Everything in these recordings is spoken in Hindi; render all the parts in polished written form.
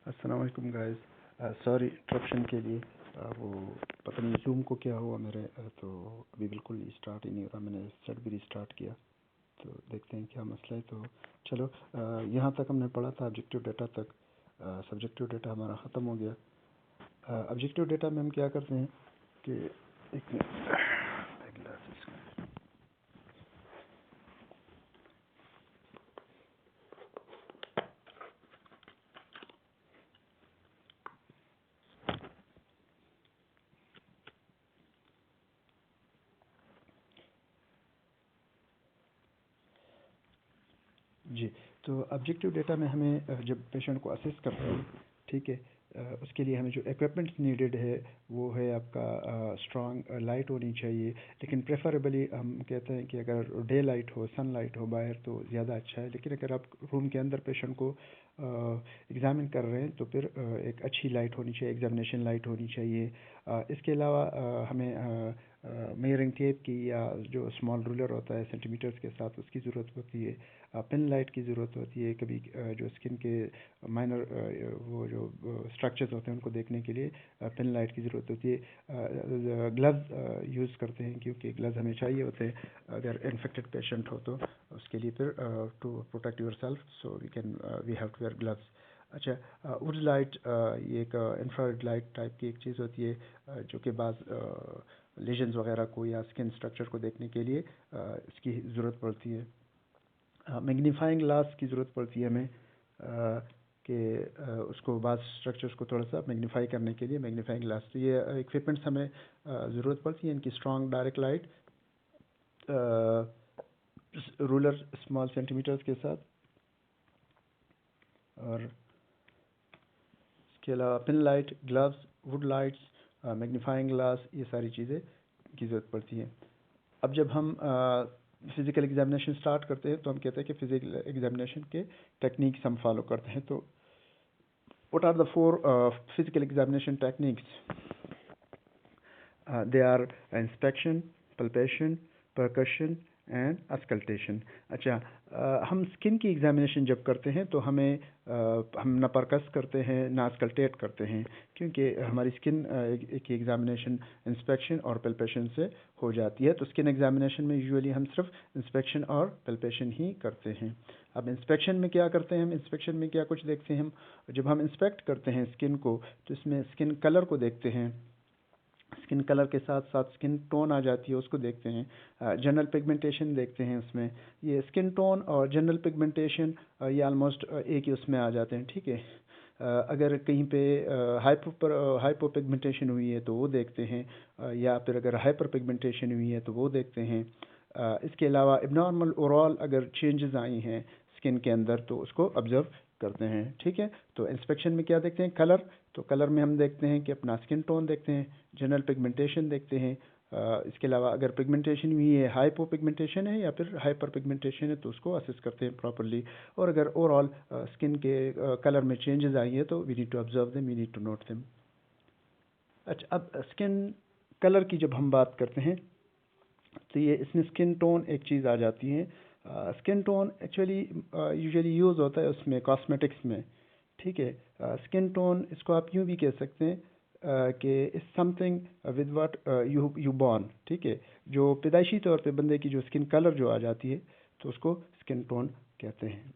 अस्सलाम वालेकुम गाइस। सॉरी इंटरप्शन के लिए। वो पता नहीं जूम को क्या हुआ मेरे, तो अभी बिल्कुल स्टार्ट ही नहीं हो रहा। मैंने सेट भी रिस्टार्ट किया, तो देखते हैं क्या मसला है। तो चलो, यहाँ तक हमने पढ़ा था ऑब्जेक्टिव डेटा तक। सब्जेक्टिव डेटा हमारा ख़त्म हो गया। ऑब्जेक्टिव डेटा में हम क्या करते हैं कि एक ग्लासेस जी। तो ऑब्जेक्टिव डेटा में हमें जब पेशेंट को असेस करते हैं, ठीक है, उसके लिए हमें जो इक्विपमेंट्स नीडेड है वो है आपका स्ट्रॉन्ग लाइट होनी चाहिए। लेकिन प्रेफरेबली हम कहते हैं कि अगर डे लाइट हो, सन लाइट हो बाहर तो ज़्यादा अच्छा है। लेकिन अगर आप रूम के अंदर पेशेंट को एग्ज़ामिन कर रहे हैं तो फिर एक अच्छी लाइट होनी चाहिए, एग्जामिनेशन लाइट होनी चाहिए। इसके अलावा हमें मेजरिंग टेप की या जो स्मॉल रूलर होता है सेंटीमीटर्स के साथ, उसकी ज़रूरत होती है। पिन लाइट की ज़रूरत होती है। कभी जो स्किन के माइनर वो जो स्ट्रक्चर्स होते हैं उनको देखने के लिए पिन लाइट की ज़रूरत होती है। ग्लव्स यूज़ करते हैं क्योंकि ग्लव्स हमें चाहिए होते हैं अगर इन्फेक्टेड पेशेंट हो तो उसके लिए। फिर to protect yourself so we have to wear gloves. अच्छा, वुड लाइट ये एक इंफ्रारेड लाइट टाइप की एक चीज़ होती है जो कि बाज़ लेजन्स वगैरह को या स्किन स्ट्रक्चर को देखने के लिए इसकी ज़रूरत पड़ती है। मैग्नीफाइंग ग्लास की ज़रूरत पड़ती है हमें कि उसको बाद स्ट्रक्चर्स को थोड़ा सा मैग्नीफाई करने के लिए मैग्नीफाइंग ग्लास। तो ये इक्विपमेंट्स हमें ज़रूरत पड़ती है इनकी। Strong direct light, ruler small centimetres के साथ, और इसके अलावा pin light, gloves, wood lights, magnifying glass, ये सारी चीज़ें की ज़रूरत पड़ती हैं। अब जब हम फिज़िकल एग्जामिनेशन स्टार्ट करते हैं तो हम कहते हैं कि फिज़िकल एग्जामिनेशन के टेक्निक्स हम फॉलो करते हैं। तो what are the four physical examination techniques? They are inspection, palpation, percussion and auscultation. अच्छा, हम स्किन की एग्जामिनेशन जब करते हैं तो हम ना परकस करते हैं ना अस्कल्टेट करते हैं, क्योंकि हमारी स्किन की एग्जामिनेशन इंस्पेक्शन और पल्पेशन से हो जाती है। तो स्किन एग्जामिनेशन में यूजुअली हम सिर्फ इंस्पेक्शन और पल्पेशन ही करते हैं। अब इंस्पेक्शन में क्या करते हैं हम? इंस्पेक्शन में क्या कुछ देखते हैं हम? जब हम इंस्पेक्ट करते हैं स्किन को तो इसमें स्किन कलर को देखते हैं। स्किन कलर के साथ साथ स्किन टोन आ जाती है, उसको देखते हैं। जनरल पिगमेंटेशन देखते हैं उसमें। ये स्किन टोन और जनरल पिगमेंटेशन ये आलमोस्ट एक ही उसमें आ जाते हैं, ठीक है। अगर कहीं पे हाइपो पिगमेंटेशन हुई है तो वो देखते हैं, या फिर अगर हाइपर पिगमेंटेशन हुई है तो वो देखते हैं। इसके अलावा एबनॉर्मल ओवरऑल अगर चेंजेस आई हैं स्किन के अंदर तो उसको ऑब्जर्व करते हैं, ठीक है। तो इंस्पेक्शन में क्या देखते हैं? कलर। तो कलर में हम देखते हैं कि अपना स्किन टोन देखते हैं, जनरल पिगमेंटेशन देखते हैं। इसके अलावा अगर पिगमेंटेशन हुई है, हाइपो पिगमेंटेशन है या फिर हाइपर पिगमेंटेशन है तो उसको असेस करते हैं प्रॉपरली। और अगर ओवरऑल स्किन के कलर में चेंजेस आई है तो we need to observe them, we need to note them. अच्छा, अब स्किन कलर की जब हम बात करते हैं तो ये इसमें स्किन टोन एक चीज़ आ जाती है। Skin tone actually usually use होता है उसमें कॉस्मेटिक्स में, ठीक है। स्किन टोन इसको आप यूँ भी कह सकते हैं कि it's something with what you born, ठीक है। जो पैदाइशी तौर पे बंदे की जो स्किन कलर जो आ जाती है तो उसको स्किन टोन कहते हैं।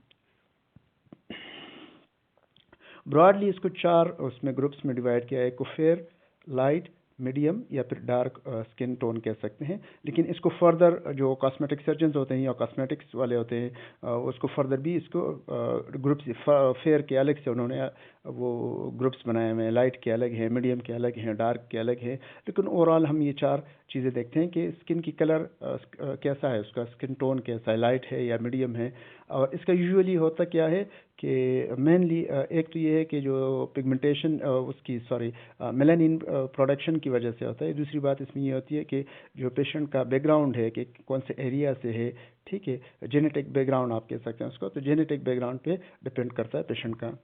ब्रॉडली इसको चार उसमें ग्रुप्स में डिवाइड किया है। एक को फेयर, लाइट, मीडियम या फिर डार्क स्किन टोन कह सकते हैं। लेकिन इसको फर्दर जो कॉस्मेटिक सर्जन्स होते हैं या कॉस्मेटिक्स वाले होते हैं उसको फर्दर भी इसको ग्रुप्स फेयर के अलग से उन्होंने वो ग्रुप्स बनाए हुए हैं। लाइट के अलग हैं, मीडियम के अलग हैं, डार्क के अलग हैं। लेकिन ओवरऑल हम ये चार चीज़ें देखते हैं कि स्किन की कलर कैसा है, उसका स्किन टोन कैसा है, लाइट है या मीडियम है। और इसका यूजुअली होता क्या है कि मेनली एक तो ये है कि जो पिगमेंटेशन उसकी मेलानिन प्रोडक्शन की वजह से होता है। दूसरी बात इसमें ये होती है कि जो पेशेंट का बैकग्राउंड है कि कौन से एरिया से है, ठीक है। जेनेटिक बैकग्राउंड आप कह सकते हैं उसको। तो जेनेटिक बैकग्राउंड पे डिपेंड करता है पेशेंट का,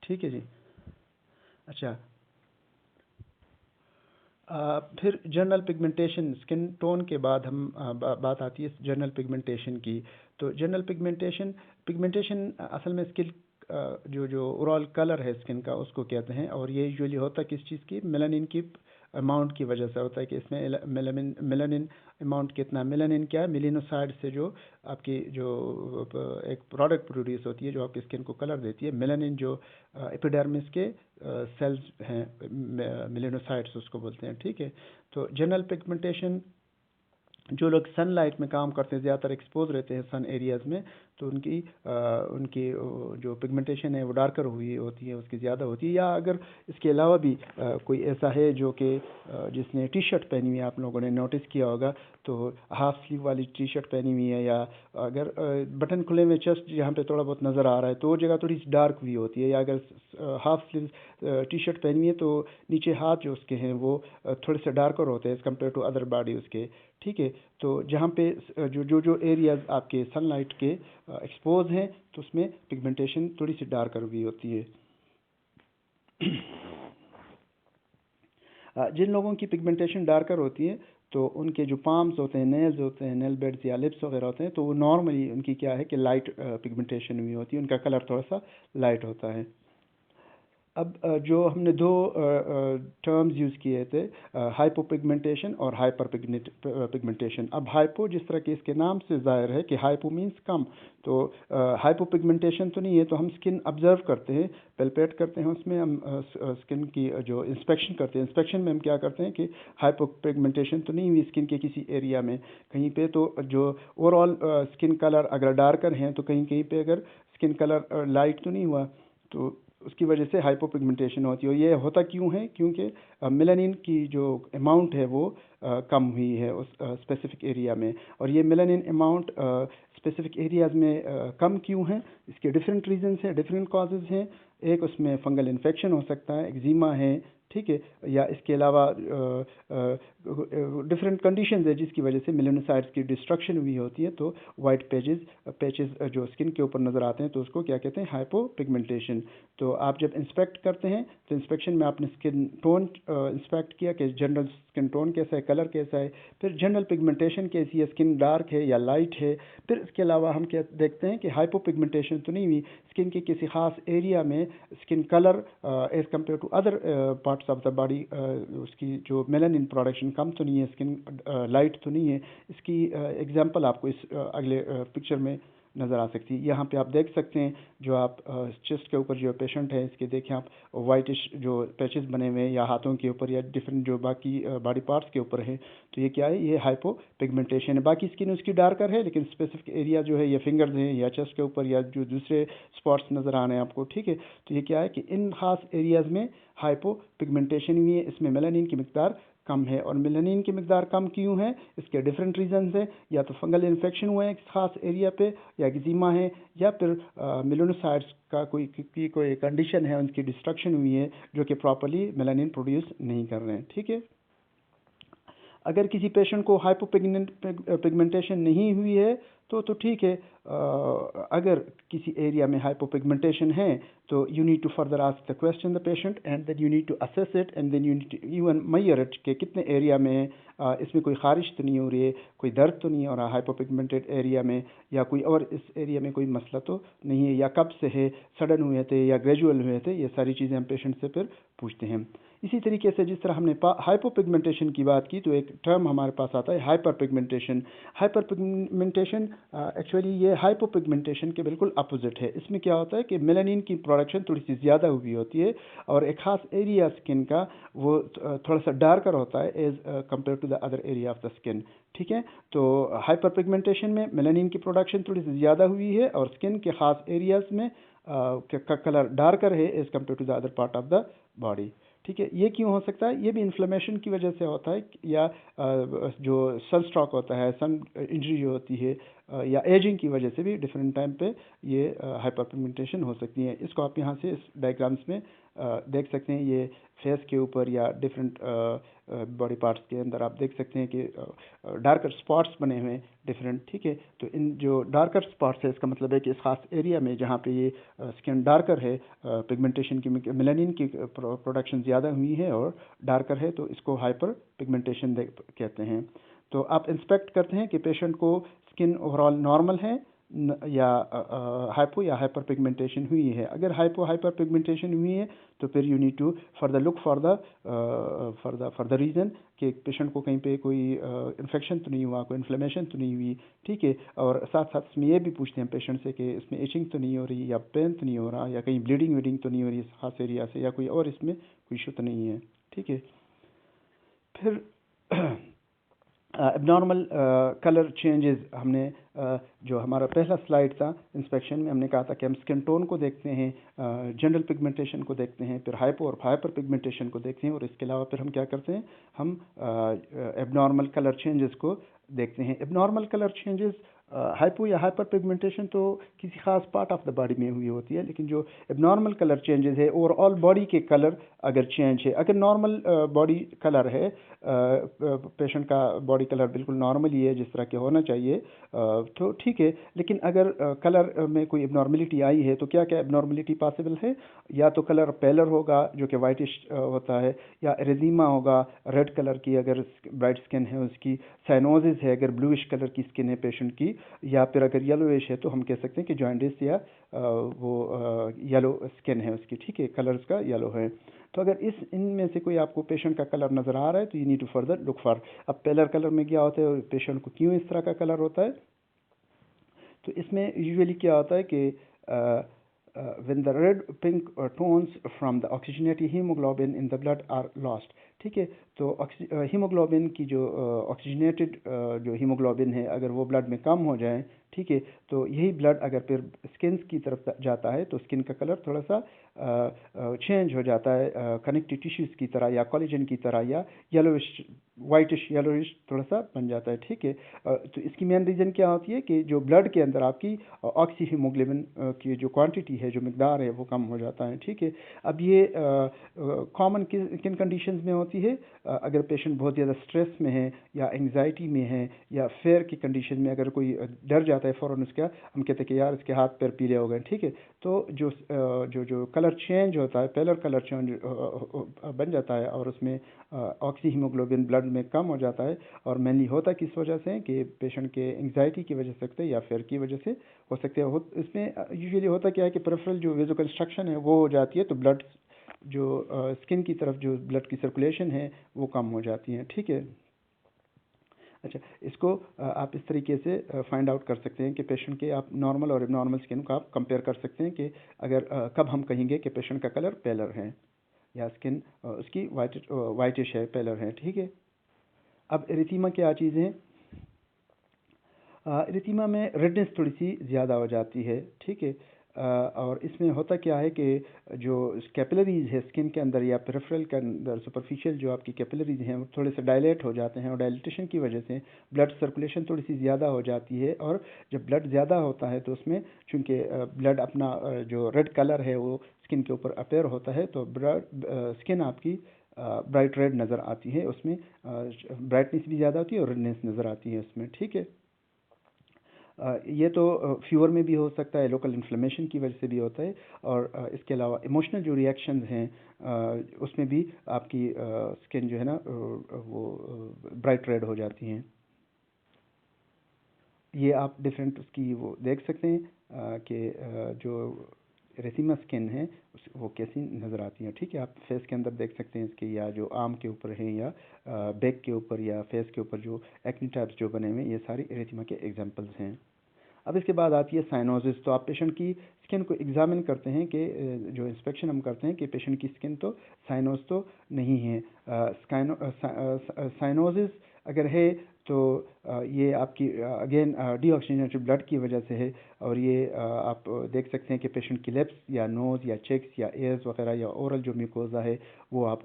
ठीक है जी। अच्छा, फिर जनरल पिगमेंटेशन, स्किन टोन के बाद हम बात आती है जनरल पिगमेंटेशन की। तो जनरल पिगमेंटेशन पिगमेंटेशन असल में स्किन जो जो ओवरऑल कलर है स्किन का उसको कहते हैं। और ये यूजुअली होता है किस चीज़ की, मेलानिन की अमाउंट की वजह से होता है कि इसमें मेलानिन अमाउंट कितना, मेलानिन क्या है, मेलिनोसाइड से जो आपकी जो एक प्रोडक्ट प्रोड्यूस होती है जो आपकी स्किन को कलर देती है। मेलानिन जो एपिडर्मिस के सेल्स हैं, मेलिनोसाइड्स उसको बोलते हैं, ठीक है। तो जनरल पिगमेंटेशन, जो लोग सनलाइट में काम करते हैं, ज़्यादातर एक्सपोज रहते हैं सन एरियाज़ में, तो उनकी जो पिगमेंटेशन है वो डार्कर हुई होती है, उसकी ज़्यादा होती है। या अगर इसके अलावा भी कोई ऐसा है जो कि जिसने टी शर्ट पहनी हुई है, आप लोगों ने नोटिस किया होगा, तो हाफ स्लीव वाली टी शर्ट पहनी हुई है, या अगर बटन खुले में चेस्ट जहाँ पे थोड़ा बहुत नज़र आ रहा है तो वो जगह थोड़ी सी डार्क हुई होती है। या अगर हाफ स्लीव टी शर्ट पहनी हुई है तो नीचे हाथ जो उसके हैं वो थोड़े से डार्कर होते हैं as compared to other body उसके, ठीक है। तो जहाँ पे जो एरियाज आपके सनलाइट के एक्सपोज हैं तो उसमें पिगमेंटेशन थोड़ी सी डार्कर भी होती है। जिन लोगों की पिगमेंटेशन डार्कर होती है तो उनके जो पाम्स होते हैं, नेल्स होते हैं, नेल बेड्स या लिप्स वगैरह होते हैं, तो वो नॉर्मली उनकी क्या है कि लाइट पिगमेंटेशन हुई होती है, उनका कलर थोड़ा सा लाइट होता है। अब जो हमने दो टर्म्स यूज़ किए थे, हाइपोपिगमेंटेशन और हाइपर पिगमेंटेशन। अब हाइपो जिस तरह के इसके नाम से ज़ाहिर है कि हाइपो मीन्स कम, तो हाइपोपिगमेंटेशन तो नहीं है। तो हम स्किन ऑब्जर्व करते हैं, पेल्पेट करते हैं, उसमें हम स्किन की जो इंस्पेक्शन करते हैं, इंस्पेक्शन में हम क्या करते हैं कि हाइपोपिगमेंटेशन तो नहीं हुई स्किन के किसी एरिया में कहीं पे, तो जो ओवरऑल स्किन कलर अगर डार्कर हैं तो कहीं कहीं पे अगर स्किन कलर लाइट तो नहीं हुआ, तो उसकी वजह से हाइपोपिगमेंटेशन होती है। और ये होता क्यों है, क्योंकि मेलानिन की जो अमाउंट है वो कम हुई है उस स्पेसिफिक एरिया में। और ये मेलानिन अमाउंट स्पेसिफिक एरियाज़ में कम क्यों है, इसके डिफरेंट रीजंस हैं, डिफरेंट कॉजेज़ हैं। एक उसमें फंगल इन्फेक्शन हो सकता है, एक्जिमा है, ठीक है, या इसके अलावा डिफरेंट कंडीशंस है जिसकी वजह से मेलानोसाइट्स की डिस्ट्रक्शन हुई होती है। तो वाइट पैचेस जो स्किन के ऊपर नज़र आते हैं तो उसको क्या कहते हैं, हाइपोपिगमेंटेशन। तो आप जब इंस्पेक्ट करते हैं तो इंस्पेक्शन में आपने स्किन टोन इंस्पेक्ट किया कि जनरल स्किन टोन कैसा है, कलर कैसा है, फिर जनरल पिगमेंटेशन कैसी है, स्किन डार्क है या लाइट है। फिर इसके अलावा हम क्या देखते हैं कि हाइपोपिगमेंटेशन तो नहीं हुई, स्किन के किसी खास एरिया में skin colour as compared to other parts of the body उसकी जो मेलानिन प्रोडक्शन कम तो नहीं है, स्किन लाइट तो नहीं है। इसकी एग्जांपल आपको इस अगले पिक्चर में नज़र आ सकती है। यहाँ पे आप देख सकते हैं, जो आप चेस्ट के ऊपर जो पेशेंट है इसके देखें आप, वाइटिश जो पैचेस बने हुए हैं या हाथों के ऊपर या डिफरेंट जो बाकी बॉडी पार्ट्स के ऊपर है, तो ये क्या है, ये हाइपो पिगमेंटेशन है। बाकी स्किन उसकी डार्कर है लेकिन स्पेसिफिक एरिया जो है, ये फिंगर्स हैं या चेस्ट के ऊपर या जो दूसरे स्पॉट्स नज़र आ रहे हैं आपको, ठीक है। तो ये क्या है कि इन खास एरियाज़ में हाइपो पिगमेंटेशन हुई है, इसमें मेलानिन की मिकदार कम है। और मेलानिन की मिकदार कम क्यों है, इसके डिफरेंट रीजंस हैं। या तो फंगल इन्फेक्शन हुआ है एक खास एरिया पे, या एक्जिमा है, या फिर मेलानोसाइट्स का कोई कंडीशन है, उनकी डिस्ट्रक्शन हुई है जो कि प्रॉपर्ली मेलानिन प्रोड्यूस नहीं कर रहे हैं, ठीक है। अगर किसी पेशेंट को हाइपोपिगमेंटेशन नहीं हुई है तो ठीक है। अगर किसी एरिया में हाइपोपिगमेंटेशन है तो you need to further ask the question the patient, and then you need to assess it, and then you need to even measure it कि कितने एरिया में है, इसमें कोई खारिश तो नहीं हो रही है, कोई दर्द तो नहीं हो रहा हाइपोपिगमेंटेड एरिया में, या कोई और इस एरिया में कोई मसला तो नहीं है, या कब से है, सडन हुए थे या ग्रेजुअल हुए थे। ये सारी चीज़ें हम पेशेंट से फिर पूछते हैं। इसी तरीके से जिस तरह हमने हाइपोपिगमेंटेशन की बात की, तो एक टर्म हमारे पास आता है hyper pigmentation. Hyper pigmentation actually ये हाइपोपिगमेंटेशन के बिल्कुल अपोजिट है। इसमें क्या होता है कि मेलानिन की प्रोडक्शन थोड़ी सी ज़्यादा हुई होती है और एक खास एरिया स्किन का वो थोड़ा सा डार्कर होता है as compared to the other area of the skin, ठीक है। तो हाइपर पिगमेंटेशन में मेलानिन की प्रोडक्शन थोड़ी सी ज़्यादा हुई है और स्किन के खास एरियाज में का कलर डार्कर है as compared to the other part of the body, ठीक है। ये क्यों हो सकता है, ये भी इन्फ्लेमेशन की वजह से होता है, या जो सन स्ट्रोक होता है, सन इंजरी जो होती है, या एजिंग की वजह से भी डिफरेंट टाइम पे ये हाइपरपिगमेंटेशन हो सकती है। इसको आप यहाँ से इस डायग्राम्स में देख सकते हैं। ये फेस के ऊपर या डिफरेंट बॉडी पार्ट्स के अंदर आप देख सकते हैं कि डार्कर स्पॉट्स बने हुए हैं डिफरेंट, ठीक है। तो इन जो डार्कर स्पॉट्स है इसका मतलब है कि इस खास एरिया में जहाँ पे ये स्किन डार्कर है, पिगमेंटेशन की मेलानिन की प्रोडक्शन ज़्यादा हुई है और डार्कर है, तो इसको हाइपर पिगमेंटेशन कहते हैं। तो आप इंस्पेक्ट करते हैं कि पेशेंट को स्किन ओवरऑल नॉर्मल है या हाइपो या हाइपर पिगमेंटेशन हुई है। अगर हाइपर पिगमेंटेशन हुई है तो फिर you need to further look for the reason कि पेशेंट को कहीं पे कोई इन्फेक्शन तो नहीं हुआ, कोई इन्फ्लेमेशन तो नहीं हुई, ठीक है। और साथ साथ इसमें ये भी पूछते हैं पेशेंट से कि इसमें इचिंग तो नहीं हो रही, या पेन तो नहीं हो रहा, या कहीं ब्लीडिंग वीडिंग तो नहीं हो रही इस खास एरिया से, या कोई और इसमें कोई इशू तो नहीं है, ठीक है। फिर एबनॉर्मल कलर चेंजेस हमने जो हमारा पहला स्लाइड था इंस्पेक्शन में, हमने कहा था कि हम स्किन टोन को देखते हैं, जनरल पिगमेंटेशन को देखते हैं, फिर हाइपो और हाइपर पिगमेंटेशन को देखते हैं, और इसके अलावा फिर हम क्या करते हैं, हम एबनॉर्मल कलर चेंजेस को देखते हैं। एबनॉर्मल कलर चेंजेस हाइपो या हाइपर पिगमेंटेशन तो किसी खास पार्ट ऑफ द बॉडी में हुई होती है, लेकिन जो एबनॉर्मल कलर चेंजेस है ओवरऑल बॉडी के कलर अगर चेंज है, अगर नॉर्मल बॉडी कलर है, पेशेंट का बॉडी कलर बिल्कुल नॉर्मल ही है जिस तरह के होना चाहिए, तो ठीक है। लेकिन अगर कलर में कोई एबनॉर्मलिटी आई है तो क्या क्या एबनॉर्मलिटी पॉसिबल है? या तो कलर पेलर होगा जो कि वाइटिश होता है, या एरिथीमा होगा रेड कलर की अगर ब्राइट स्किन है उसकी, साइनोसिस है अगर ब्लूइश कलर की स्किन है पेशेंट की, या फिर अगर येलोइश है तो हम कह सकते हैं कि जॉइंटिस या वो येलो स्किन है उसकी, ठीक है, कलर्स का येलो है। तो अगर इनमें से कोई आपको पेशेंट का कलर नज़र आ रहा है तो you need to further look for. अब पेलर कलर में क्या होता है और पेशेंट को क्यों इस तरह का कलर होता है? तो इसमें यूजुअली क्या होता है कि when the red pink tones from the oxygenated hemoglobin in the blood are lost, ठीक है। तो हीमोग्लोबिन की जो ऑक्सीजनेटेड जो हीमोग्लोबिन है अगर वो ब्लड में कम हो जाए, ठीक है, तो यही ब्लड अगर फिर स्किन की तरफ जाता है तो स्किन का कलर थोड़ा सा चेंज हो जाता है, कनेक्टिव टिश्यूज़ की तरह या कोलेजन की तरह, या येलोइश वाइटिश येलोइश थोड़ा सा बन जाता है, ठीक है। तो इसकी मेन रीज़न क्या होती है कि जो ब्लड के अंदर आपकी ऑक्सी हीमोग्लोबिन की जो क्वांटिटी है, जो मिकदार है, वो कम हो जाता है, ठीक है। अब ये कॉमन किन कंडीशंस में होती है? अगर पेशेंट बहुत ज़्यादा स्ट्रेस में है, या एंग्जाइटी में है, या फेयर की कंडीशन में, अगर कोई डर जाता है फ़ौरन उसका, हम कहते हैं कि यार इसके हाथ पैर पीले हो गए, ठीक है। तो जो जो जो कलर चेंज होता है, पेलर कलर चेंज बन जाता है, और उसमें ऑक्सी हीमोग्लोबिन ब्लड में कम हो जाता है। और मेनली होता किस वजह से कि पेशेंट के एंग्जाइटी की वजह से सकते हैं, या फेयर की वजह से हो सकते हैं। इसमें यूजुअली होता क्या है कि पेरिफेरल जो वेजो कंस्ट्रक्शन है वो हो जाती है, तो ब्लड जो स्किन की तरफ जो ब्लड की सर्कुलेशन है वो कम हो जाती है, ठीक है। अच्छा, इसको आप इस तरीके से फाइंड आउट कर सकते हैं कि पेशेंट के आप नॉर्मल और एबनॉर्मल स्किन को आप कंपेयर कर सकते हैं कि अगर कब हम कहेंगे कि पेशेंट का कलर पेलर है, या स्किन उसकी वाइटिश है, पेलर है, ठीक है। अब एरिथीमा क्या चीज़ है? एरिथीमा में रेडनेस थोड़ी सी ज़्यादा हो जाती है, ठीक है। और इसमें होता क्या है कि जो कैपिलरीज है स्किन के अंदर या पेरिफेरल के अंदर, सुपरफिशियल जो आपकी कैपिलरीज हैं वो थोड़े से डायलेट हो जाते हैं, और डायलिटेशन की वजह से ब्लड सर्कुलेशन थोड़ी सी ज़्यादा हो जाती है। और जब ब्लड ज़्यादा होता है तो उसमें चूँकि ब्लड अपना जो रेड कलर है वो स्किन के ऊपर अपेयर होता है, तो ब्लड स्किन आपकी ब्राइट रेड नज़र आती है, उसमें ब्राइटनेस भी ज़्यादा होती है और रेडनेस नज़र आती है उसमें, ठीक है। ये तो फीवर में भी हो सकता है, लोकल इन्फ्लेमेशन की वजह से भी होता है, और इसके अलावा इमोशनल जो रिएक्शंस हैं उसमें भी आपकी स्किन जो है ना वो ब्राइट रेड हो जाती हैं। ये आप डिफरेंट उसकी वो देख सकते हैं कि जो रेसिमा स्किन है वो कैसी नज़र आती है, ठीक है। आप फेस के अंदर देख सकते हैं इसके, या जो आर्म के ऊपर है, या बैक के ऊपर, या फेस के ऊपर जो एक्ने टाइप्स जो बने हुए हैं, ये सारी रेसिमा के एग्जांपल्स हैं। अब इसके बाद आती है साइनोसिस। तो आप पेशेंट की स्किन को एग्जामिन करते हैं कि जो इंस्पेक्शन हम करते हैं कि पेशेंट की स्किन तो साइनोस तो नहीं है। साइनोसिस अगर है तो ये आपकी अगेन डीऑक्सीजनेटेड ब्लड की वजह से है, और ये आप देख सकते हैं कि पेशेंट की लिप्स या नोज़ या चेक्स या एयर्स वगैरह या ओरल जो म्यूकोजा है वो आप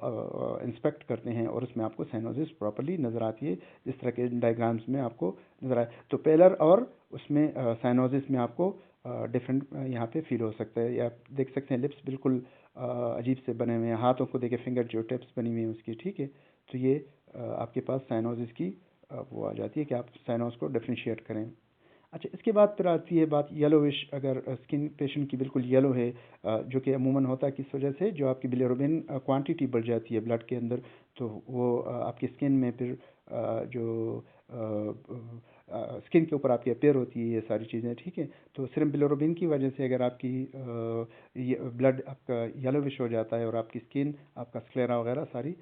इंस्पेक्ट करते हैं, और उसमें आपको साइनोसिस प्रॉपर्ली नज़र आती है, जिस तरह के डायग्राम्स में आपको नज़र आए। तो पेलर और उसमें साइनोसिस में आपको डिफरेंट यहाँ पे फील हो सकता है, या देख सकते हैं लिप्स बिल्कुल अजीब से बने हुए हैं, हाथों को देखे फिंगर जो टिप्स बनी हुई हैं उसकी, ठीक है। तो ये आपके पास साइनोसिस की वो आ जाती है कि आप साइनोस को डिफ्रेंशिएट करें। अच्छा, इसके बाद फिर आती है बात येलोविश। अगर स्किन पेशेंट की बिल्कुल येलो है, जो कि अमूमन होता है किस वजह से, जो आपकी बिलिरुबिन क्वांटिटी बढ़ जाती है ब्लड के अंदर, तो वो आपकी स्किन में फिर जो स्किन के ऊपर आपकी अपेयर होती है ये सारी चीज़ें, ठीक है। तो सीरम बिलिरुबिन की वजह से अगर आपकी ब्लड आपका येलोविश हो जाता है और आपकी स्किन, आपका स्क्लेरा वगैरह सारी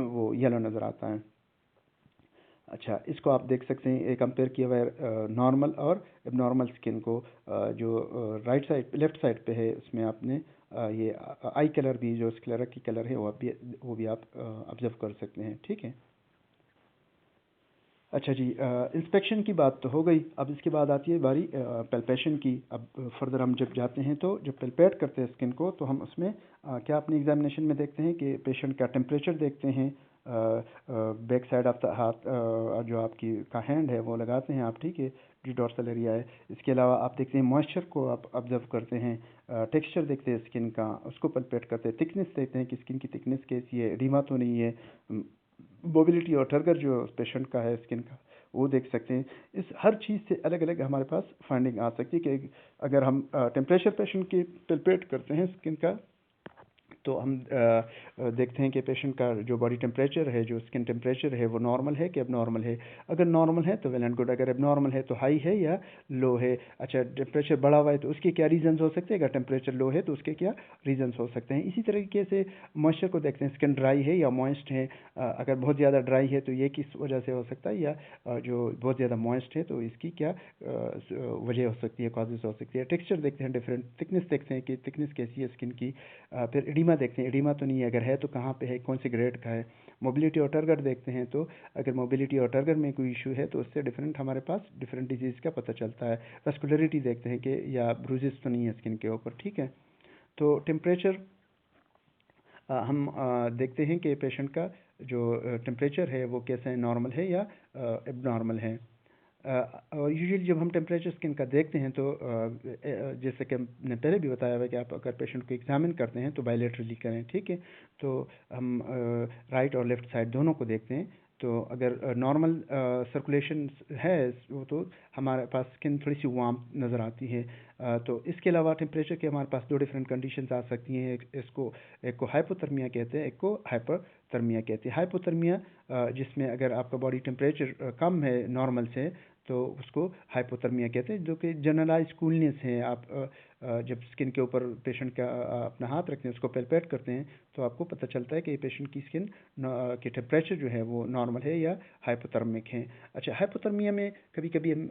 वो येलो नज़र आता है। अच्छा, इसको आप देख सकते हैं, एक कंपेयर किया हुआ है नॉर्मल और एबनॉर्मल स्किन को। जो राइट साइड लेफ्ट साइड पे है उसमें आपने ये आई कलर भी, जो स्क्लेरा की कलर है वो भी आप ऑब्जर्व कर सकते हैं, ठीक है। अच्छा जी, इंस्पेक्शन की बात तो हो गई। अब इसके बाद आती है बारी पेल्पेशन की। अब फर्दर हम जब जाते हैं तो जब पेल्पेट करते हैं स्किन को, तो हम उसमें क्या अपनी एग्जामिनेशन में देखते हैं कि पेशेंट का टेम्परेचर देखते हैं, बैक साइड ऑफ द हाथ जो आपकी का हैंड है वो लगाते हैं आप, ठीक है, जो डॉर्सल एरिया है। इसके अलावा आप देखते हैं मॉइस्चर को आप ऑब्जर्व करते हैं, टेक्सचर देखते हैं स्किन का, उसको पल्पेट करते हैं, थिकनेस देखते हैं कि स्किन की थिकनेस कैसी है, एडिमा तो नहीं है, मोबिलिटी और टर्गर जो पेशेंट का है स्किन का वो देख सकते हैं। इस हर चीज़ से अलग अलग हमारे पास फाइंडिंग आ सकती है कि अगर हम टेम्परेचर पेशेंट की पल्पेट करते हैं स्किन का, तो हम देखते हैं कि पेशेंट का जो बॉडी टेम्परेचर है, जो स्किन टेम्परेचर है, वो नॉर्मल है कि अब नॉर्मल है। अगर नॉर्मल है तो वेल एंड गुड, अगर अब नॉर्मल है तो हाई है या लो है। अच्छा, टेम्परेचर बढ़ा हुआ है तो उसके क्या रीजंस हो सकते हैं, अगर टेम्परेचर लो है तो उसके क्या रीजंस हो सकते हैं। इसी तरीके से मॉइस्चर को देखते हैं, स्किन ड्राई है या मॉइस्ट है। अगर बहुत ज़्यादा ड्राई है तो ये किस वजह से हो सकता है, या जो बहुत ज़्यादा मॉइस्ट है तो इसकी क्या वजह हो सकती है, कॉजेज हो सकती है। टेक्सचर देखते हैं, डिफरेंट थिकनेस देखते हैं कि थिकनेस कैसी है स्किन की। फिर एडिमा देखते हैं, एडिमा तो नहीं है, अगर है तो कहाँ पे है, कौन से ग्रेड का है। मोबिलिटी और टर्गर देखते हैं, तो अगर मोबिलिटी और टर्गर में कोई इशू है तो उससे डिफरेंट हमारे पास डिफरेंट डिजीज़ का पता चलता है। वस्कुलरिटी देखते हैं कि या ब्रूजेस तो नहीं है स्किन के ऊपर, ठीक है। तो टेम्परेचर हम देखते हैं कि पेशेंट का जो टेम्परेचर है वो कैसा है, नॉर्मल है या एबनॉर्मल है। यूजुअली जब हम टेम्परेचर स्किन का देखते हैं तो जैसे कि हमने पहले भी बताया हुआ कि आप अगर पेशेंट को एग्जामिन करते हैं तो बायलेटरली करें, ठीक है। तो हम राइट और लेफ़्ट साइड दोनों को देखते हैं। तो अगर नॉर्मल सर्कुलेशन है वो तो हमारे पास स्किन थोड़ी सी वार्म नज़र आती है। तो इसके अलावा टेम्परेचर के हमारे पास दो डिफरेंट कंडीशंस आ सकती हैं। एक को हाइपोथर्मिया कहते हैं, एक को हाइपरथर्मिया कहते हैं। हाइपोथर्मिया जिसमें अगर आपका बॉडी टेम्परेचर कम है नॉर्मल से तो उसको हाइपोथर्मिया कहते हैं, जो कि जनरलाइज कूलनेस है। आप जब स्किन के ऊपर पेशेंट का अपना हाथ रखते हैं, उसको पेल्पेट करते हैं, तो आपको पता चलता है कि पेशेंट की स्किन की टेम्परेचर जो है वो नॉर्मल है या हाइपोथर्मिक है। अच्छा, हाइपोथर्मिया में कभी कभी हम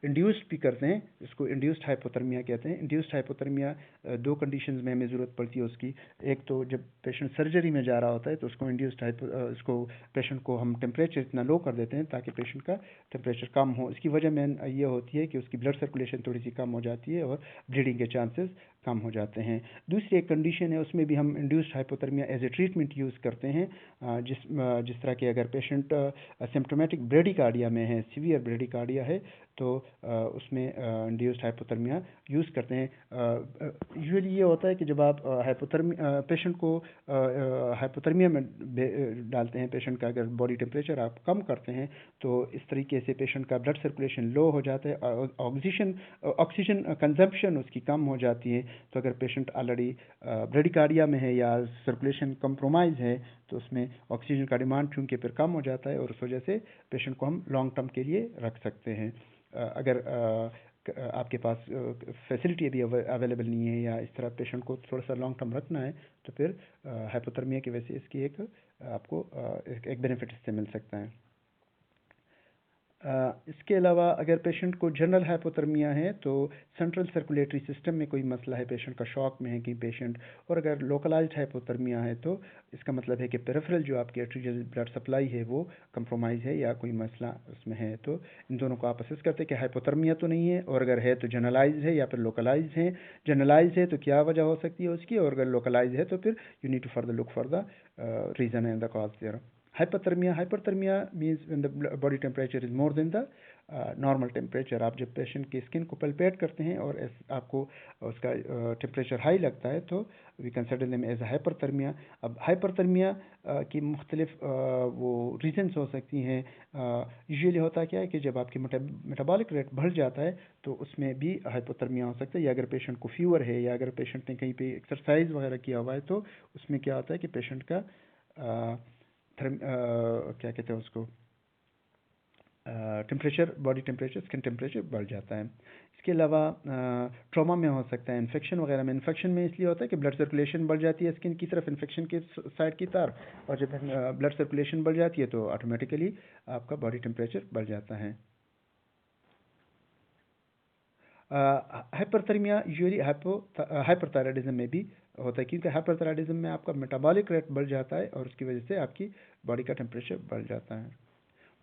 इंड्यूस्ड भी करते हैं, इसको इंड्यूस्ड हाइपोथर्मिया कहते हैं। इंड्यूस्ड हाइपोथर्मिया दो कंडीशंस में हमें ज़रूरत पड़ती है उसकी। एक तो जब पेशेंट सर्जरी में जा रहा होता है तो उसको इसको पेशेंट को हम टेम्परेचर इतना लो कर देते हैं ताकि पेशेंट का टेम्परेचर कम हो। इसकी वजह मेन ये होती है कि उसकी ब्लड सर्कुलेशन थोड़ी सी कम हो जाती है और ब्लीडिंग के चांसेस कम हो जाते हैं। दूसरी एक कंडीशन है, उसमें भी हम induced hypothermia as a treatment use करते हैं। जिस तरह के अगर पेशेंट सिम्प्टोमेटिक ब्रेडिकार्डिया में है, सीवियर ब्रेडिकार्डिया है, तो उसमें इंड्यूस्ड हाइपोथर्मिया यूज़ करते हैं। यूजुअली ये होता है कि जब आप पेशेंट को हाइपोथर्मिया में डालते हैं, पेशेंट का अगर बॉडी टेम्परेचर आप कम करते हैं तो इस तरीके से पेशेंट का ब्लड सर्कुलेशन लो हो जाता है और ऑक्सीजन कंजम्पशन उसकी कम हो जाती है। तो अगर पेशेंट ऑलरेडी ब्रेडिकार्डिया में है या सर्कुलेशन कंप्रोमाइज़ है तो उसमें ऑक्सीजन का डिमांड चूंकि फिर कम हो जाता है और उस वजह से पेशेंट को हम लॉन्ग टर्म के लिए रख सकते हैं। अगर आपके पास फैसिलिटी अभी अवेलेबल नहीं है या इस तरह पेशेंट को थोड़ा सा लॉन्ग टर्म रखना है तो फिर हाइपोथर्मिया की वजह से इसकी आपको एक बेनिफिट इससे मिल सकता है। इसके अलावा अगर पेशेंट को जनरल हाइपोथर्मिया है तो सेंट्रल सर्कुलेटरी सिस्टम में कोई मसला है, पेशेंट का शॉक में है कि पेशेंट, और अगर लोकलाइज्ड हाइपोथर्मिया है तो इसका मतलब है कि पेरिफेरल जो आपकी आर्टेरियल ब्लड सप्लाई है वो कंप्रोमाइज़ है या कोई मसला उसमें है। तो इन दोनों को आप असेस करते हैं कि हाइपोथर्मिया तो नहीं है, और अगर है तो जनरलाइज है या फिर लोकलाइज है। जनरलाइज है तो क्या वजह हो सकती है उसकी, और अगर लोकलाइज है तो फिर you need to further look for the reason and the cause there. Hyperthermia means when the body temperature is more than the normal temperature. आप जब पेशेंट की स्किन को पल्पेट करते हैं और आपको उसका टेम्परेचर हाई लगता है तो we consider them as hyperthermia. अब हाइपरथर्मिया की मुख्तलिफ वो रीजन्स हो सकती हैं। यूजुअली होता क्या है कि जब आपकी मेटाबॉलिक रेट बढ़ जाता है तो उसमें भी हाइपोथर्मिया हो सकता है, या अगर पेशेंट को फीवर है या अगर पेशेंट ने कहीं पे एक्सरसाइज वगैरह किया हुआ है तो उसमें क्या होता है कि पेशेंट का क्या कहते हैं उसको, temperature, body temperature, skin temperature बढ़ जाता है। इसके अलावा ट्रॉमा में हो सकता है, इन्फेक्शन वगैरह में। इन्फेक्शन में इसलिए होता है कि ब्लड सर्कुलेशन बढ़ जाती है स्किन की तरफ, इन्फेक्शन के साइड की तरफ, और जब ब्लड सर्कुलेशन बढ़ जाती है तो ऑटोमेटिकली आपका बॉडी टेम्परेचर बढ़ जाता है। हाइपरथर्मिया यूजली हाइपरथायराइडिज्म में भी होता है, क्योंकि हाइपरथायराइडिज्म में आपका मेटाबॉलिक रेट बढ़ जाता है और उसकी वजह से आपकी बॉडी का टेम्परेचर बढ़ जाता है।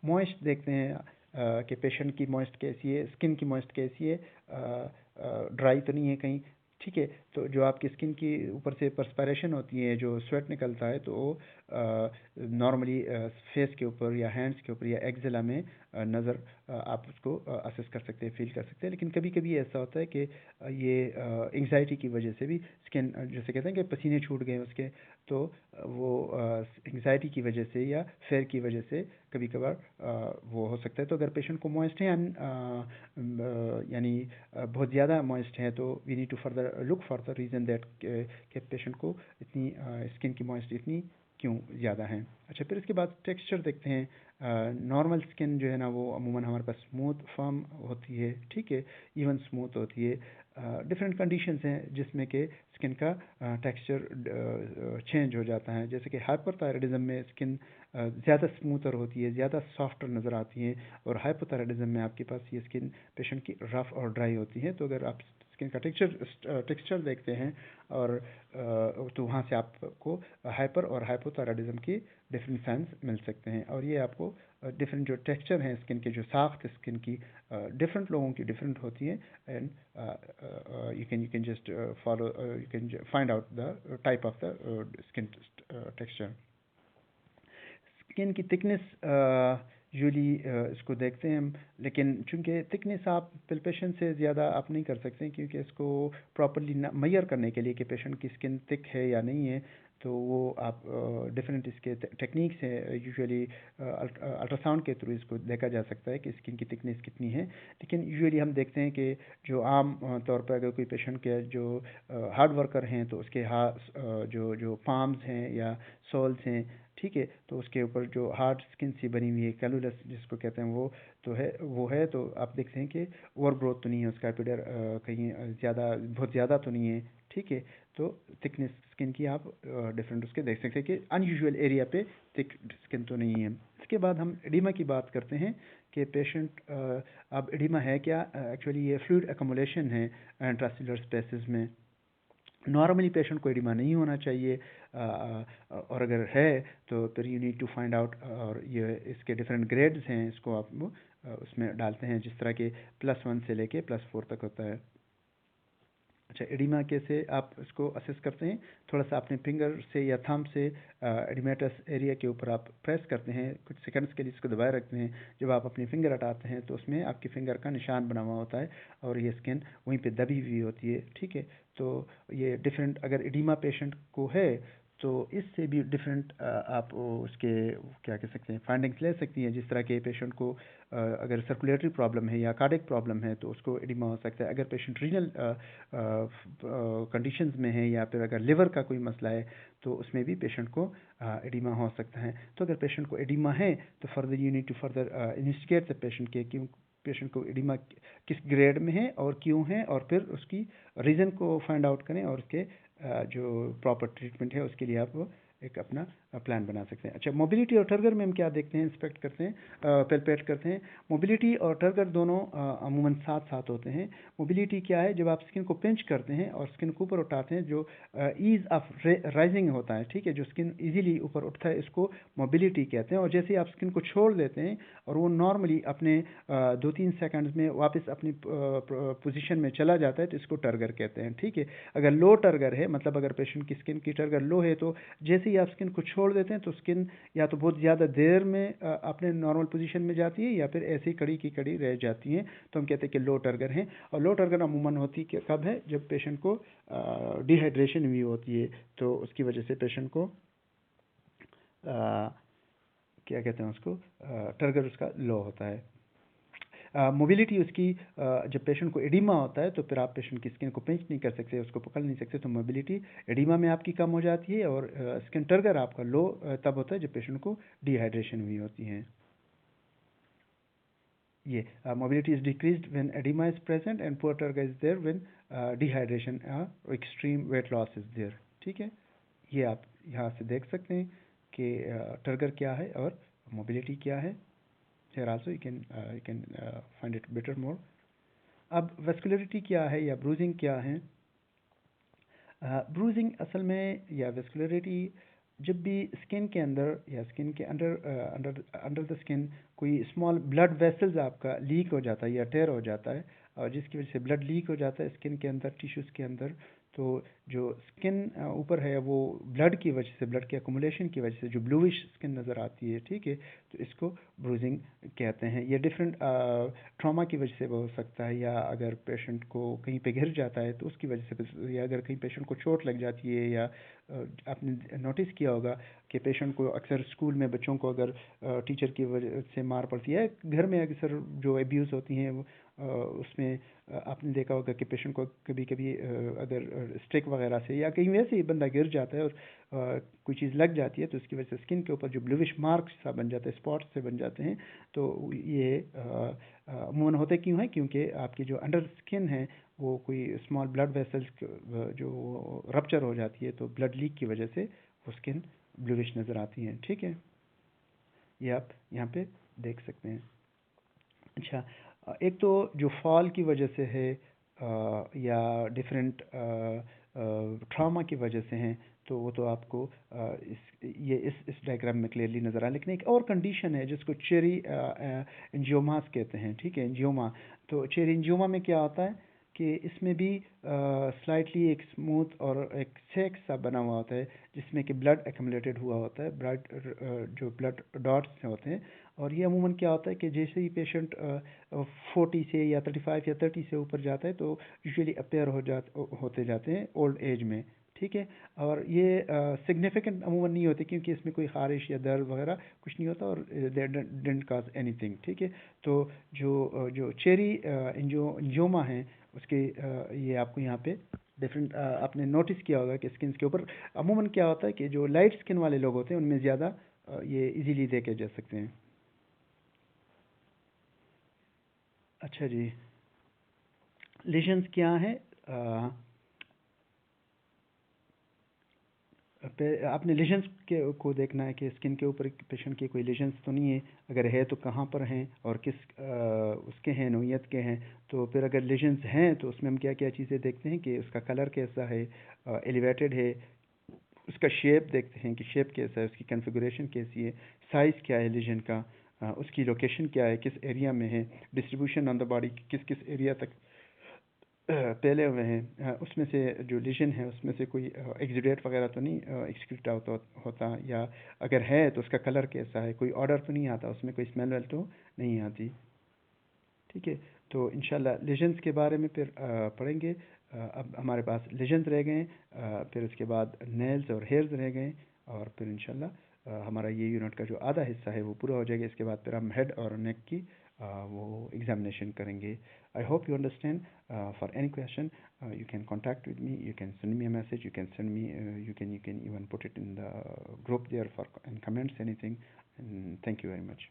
मॉइस्ट देखते हैं कि पेशेंट की मॉइस्ट कैसी है, स्किन की मॉइस्ट कैसी है, ड्राई तो नहीं है कहीं, ठीक है। तो जो आपकी स्किन की ऊपर से पर्सपायरेशन होती है, जो स्वेट निकलता है, तो वो नॉर्मली फेस के ऊपर या हैंड्स के ऊपर या एक्जिला में नज़र आप उसको असेस कर सकते हैं, फील कर सकते हैं। लेकिन कभी कभी ऐसा होता है कि ये एंग्जाइटी की वजह से भी स्किन, जैसे कहते हैं कि पसीने छूट गए उसके, तो वो एंग्जाइटी की वजह से या फेयर की वजह से कभी कभार वो हो सकता है। तो अगर पेशेंट को मॉइस्ट है यानी बहुत ज़्यादा मॉइस्ट है, तो we need to further look for the reason that कि पेशेंट को इतनी स्किन की मॉइस्ट इतनी क्यों ज़्यादा है। अच्छा, फिर इसके बाद टेक्सचर देखते हैं। नॉर्मल स्किन जो है ना, वो अमूमन हमारे पास स्मूथ फर्म होती है, ठीक है, इवन स्मूथ होती है। डिफरेंट कंडीशंस हैं जिसमें कि स्किन का टेक्सचर चेंज हो जाता है। जैसे कि हाइपरथायराइडिज्म में स्किन ज़्यादा स्मूथर होती है, ज़्यादा सॉफ्टर नज़र आती है, और हाइपोथायराइडिज्म में आपके पास ये स्किन पेशेंट की रफ़ और ड्राई होती है। तो अगर आप स्किन का टेक्सचर देखते हैं और तो वहाँ से आपको हाइपर और हाइपोथायराइडिज्म की डिफरेंट साइंस मिल सकते हैं। और ये आपको डिफरेंट जो टेक्सचर हैं स्किन के, जो साख्त स्किन की डिफरेंट लोगों की डिफरेंट होती है, and you can just follow you can find out the type of the skin texture. Skin की थिकनेस यूजली इसको देखते हैं हम, लेकिन चूंकि थिकनेस आप पिल्पेशन से ज़्यादा आप नहीं कर सकते, क्योंकि इसको प्रॉपरली मेजर करने के लिए कि पेशेंट की स्किन थिक है या नहीं है, तो वो आप डिफरेंट इसके टेक्निक्स हैं। यूजुअली अल्ट्रासाउंड के थ्रू इसको देखा जा सकता है कि स्किन की थिकनेस कितनी है। लेकिन यूजुअली हम देखते हैं कि जो आम तौर पर अगर कोई पेशेंट के जो हार्ड वर्कर हैं, तो उसके जो जो पाम्स हैं या सोल्स हैं, ठीक है, तो उसके ऊपर जो हार्ड स्किन सी बनी हुई है, कैलुलस जिसको कहते हैं, वो है। तो आप देखते हैं कि ओवर ग्रोथ तो नहीं है उसका, एपिडर कहीं ज़्यादा, बहुत ज़्यादा तो नहीं है, ठीक है। तो थिकनेस स्किन की आप डिफरेंट उसके देख सकते हैं कि अनयूजुअल एरिया पे थिक स्किन तो नहीं है। इसके बाद हम एडिमा की बात करते हैं कि पेशेंट अब एडिमा है क्या। एक्चुअली ये फ्लूइड एक्युमुलेशन है इंट्रासेल्युलर स्पेसेस में। नॉर्मली पेशेंट को एडिमा नहीं होना चाहिए, और अगर है तो फिर you need to find out, और ये इसके डिफरेंट ग्रेड्स हैं, इसको आप उसमें डालते हैं, जिस तरह के +1 से लेके +4 तक होता है। अच्छा, एडिमा कैसे आप इसको असेस करते हैं? थोड़ा सा अपने फिंगर से या थंब से एडिमेटस एरिया के ऊपर आप प्रेस करते हैं, कुछ सेकंड्स के लिए इसको दबाए रखते हैं। जब आप अपनी फिंगर हटाते हैं तो उसमें आपकी फिंगर का निशान बना हुआ होता है, और ये स्किन वहीं पे दबी हुई होती है, ठीक है। तो ये डिफरेंट, अगर एडिमा पेशेंट को है तो इससे भी डिफरेंट आप उसके क्या कह सकते हैं, फाइंडिंग्स ले सकती हैं। जिस तरह के पेशेंट को अगर सर्कुलेटरी प्रॉब्लम है या कार्डिक प्रॉब्लम है, तो उसको एडिमा हो सकता है। अगर पेशेंट रीनल कंडीशंस में है, या फिर अगर लिवर का कोई मसला है, तो उसमें भी पेशेंट को एडिमा हो सकता है। तो अगर पेशेंट को एडिमा है तो further you need to further investigate the patient के, क्यों पेशेंट को एडिमा किस ग्रेड में है और क्यों है, और फिर उसकी रीज़न को फाइंड आउट करें, और उसके जो प्रॉपर ट्रीटमेंट है उसके लिए आप एक अपना प्लान बना सकते हैं। अच्छा, मोबिलिटी और टर्गर में हम क्या देखते हैं, इंस्पेक्ट करते हैं, पेल्पेट करते हैं। मोबिलिटी और टर्गर दोनों अमूमन साथ साथ होते हैं। मोबिलिटी क्या है? जब आप स्किन को पिंच करते हैं और स्किन को ऊपर उठाते हैं, जो ईज ऑफ राइजिंग होता है, ठीक है, जो स्किन इजीली ऊपर उठता है, इसको मोबिलिटी कहते हैं। और जैसे आप स्किन को छोड़ देते हैं और वो नॉर्मली अपने 2-3 सेकंड्स में वापस अपनी पोजीशन में चला जाता है, तो इसको टर्गर कहते हैं, ठीक है। अगर लो टर्गर है, मतलब अगर पेशेंट की स्किन की टर्गर लो है, तो जैसे ही आप स्किन को छोड़ देते हैं तो स्किन या तो बहुत ज़्यादा देर में अपने नॉर्मल पोजीशन में जाती है, या फिर ऐसी कड़ी की कड़ी रह जाती हैं, तो हम कहते हैं कि लो टर्गर हैं। और लो टर्गर अमूमन होती कब है? जब पेशेंट को डिहाइड्रेशन हुई होती है, तो उसकी वजह से पेशेंट को क्या कहते हैं उसको, टर्गर उसका लो होता है। मोबिलिटी उसकी जब पेशेंट को एडिमा होता है, तो फिर आप पेशेंट की स्किन को पिंच नहीं कर सकते, उसको पकड़ नहीं सकते, तो मोबिलिटी एडिमा में आपकी कम हो जाती है। और स्किन टर्गर आपका लो तब होता है जब पेशेंट को डिहाइड्रेशन हुई होती है। ये mobility is decreased when edema is present and poor turgor is there when dehydration or extreme weight loss is there. ठीक है, ये आप यहाँ से देख सकते हैं कि टर्गर क्या है और मोबिलिटी क्या है. Here also you can find it better more. अब वेस्कुलरिटी क्या है या ब्रूजिंग क्या है. ब्रूजिंग असल में या वेस्कुलरिटी जब भी स्किन के अंदर या स्किन के अंडर द स्किन कोई स्मॉल ब्लड वेसल्स आपका लीक हो जाता है या टेयर हो जाता है, और जिसकी वजह से ब्लड लीक हो जाता है स्किन के अंदर, टिश्यूज़ के अंदर, तो जो स्किन ऊपर है वो ब्लड की वजह से, ब्लड के अकोमोडेशन की वजह से जो ब्लूइश स्किन नज़र आती है, ठीक है, तो इसको ब्रूजिंग कहते हैं. ये डिफरेंट ट्रॉमा की वजह से हो सकता है, या अगर पेशेंट को कहीं पे गिर जाता है तो उसकी वजह से, या अगर कहीं पेशेंट को चोट लग जाती है, या आपने नोटिस किया होगा कि पेशेंट को अक्सर स्कूल में बच्चों को अगर टीचर की वजह से मार पड़ती है, घर में अक्सर जो एब्यूज़ होती हैं उसमें आपने देखा होगा कि पेशेंट को कभी कभी अगर स्टिक वगैरह से या कहीं वैसे ही बंदा गिर जाता है और कोई चीज़ लग जाती है तो उसकी वजह से स्किन के ऊपर जो ब्लूइश मार्क्स सा बन जाते हैं, स्पॉट्स से बन जाते हैं. तो ये अमूमन होते क्यों है, क्योंकि आपकी जो अंडर स्किन है वो कोई स्मॉल ब्लड वेसल्स जो रप्चर हो जाती है, तो ब्लड लीक की वजह से वो स्किन ब्लूइश नज़र आती है. ठीक है, ये आप यहाँ पे देख सकते हैं. अच्छा, एक तो जो फॉल की वजह से है या डिफरेंट ट्रॉमा की वजह से हैं, तो वो तो आपको इस डायग्राम में क्लियरली नज़र आ. लेकिन एक और कंडीशन है जिसको चेरी एंजियोमास कहते हैं. ठीक है, एंजियोमा. तो चेरी एंजियोमा में क्या होता है कि इसमें भी स्लाइटली एक स्मूथ और एक सेक सा बना हुआ होता है जिसमें कि ब्लड एक्यूमुलेटेड हुआ होता है, जो ब्लड डॉट्स होते हैं. और ये अमूमन क्या होता है कि जैसे ही पेशेंट 40 से या 35 या 30 से ऊपर जाता है तो यूजुअली अपेयर होते जाते हैं ओल्ड एज में. ठीक है, और ये सिग्निफिकेंट अमूमन नहीं होते क्योंकि इसमें कोई खारिश या दर्द वगैरह कुछ नहीं होता और दे डिडंट कॉज एनीथिंग. ठीक है, तो जो चेरी एंजियोमा है उसके ये आपको यहाँ पे डिफरेंट आपने नोटिस किया होगा कि स्किन के ऊपर अमूमन क्या होता है कि जो लाइट स्किन वाले लोग होते हैं उनमें ज़्यादा ये इजीली देखे जा सकते हैं. अच्छा जी, लेशंस क्या है. आपने लेशंस को देखना है कि स्किन के ऊपर पेशेंट के कोई लेशंस तो नहीं है, अगर है तो कहाँ पर हैं और किस उसके हैं, नौइयत के हैं. तो फिर अगर लेशंस हैं तो उसमें हम क्या क्या चीज़ें देखते हैं कि उसका कलर कैसा है, एलिवेटेड है, उसका शेप देखते हैं कि शेप कैसा है, उसकी कन्फिगरेशन कैसी है, साइज़ क्या है लेजन का, उसकी लोकेशन क्या है, किस एरिया में है, डिस्ट्रीब्यूशन ऑन द बॉडी किस किस एरिया तक फैले हुए हैं, उसमें से जो लीजन है उसमें से कोई एक्सुडेट वगैरह तो नहीं एक्सक्रीट होता, या अगर है तो उसका कलर कैसा है, कोई ऑर्डर तो नहीं आता उसमें, कोई स्मेल वेल तो नहीं आती. ठीक है, तो इंशाल्लाह लीजन्स के बारे में फिर पढ़ेंगे. अब हमारे पास लीजन्स रह गए, फिर उसके बाद नेल्स और हेयर्स रह गए, और फिर इंशाल्लाह हमारा ये यूनिट का जो आधा हिस्सा है वो पूरा हो जाएगा. इसके बाद फिर हम हेड और नेक की वो एग्जामिनेशन करेंगे. I hope you understand. For any question you can contact with me, you can send me a message, you can send me you can even put it in the group there for and comments anything. And thank you very much.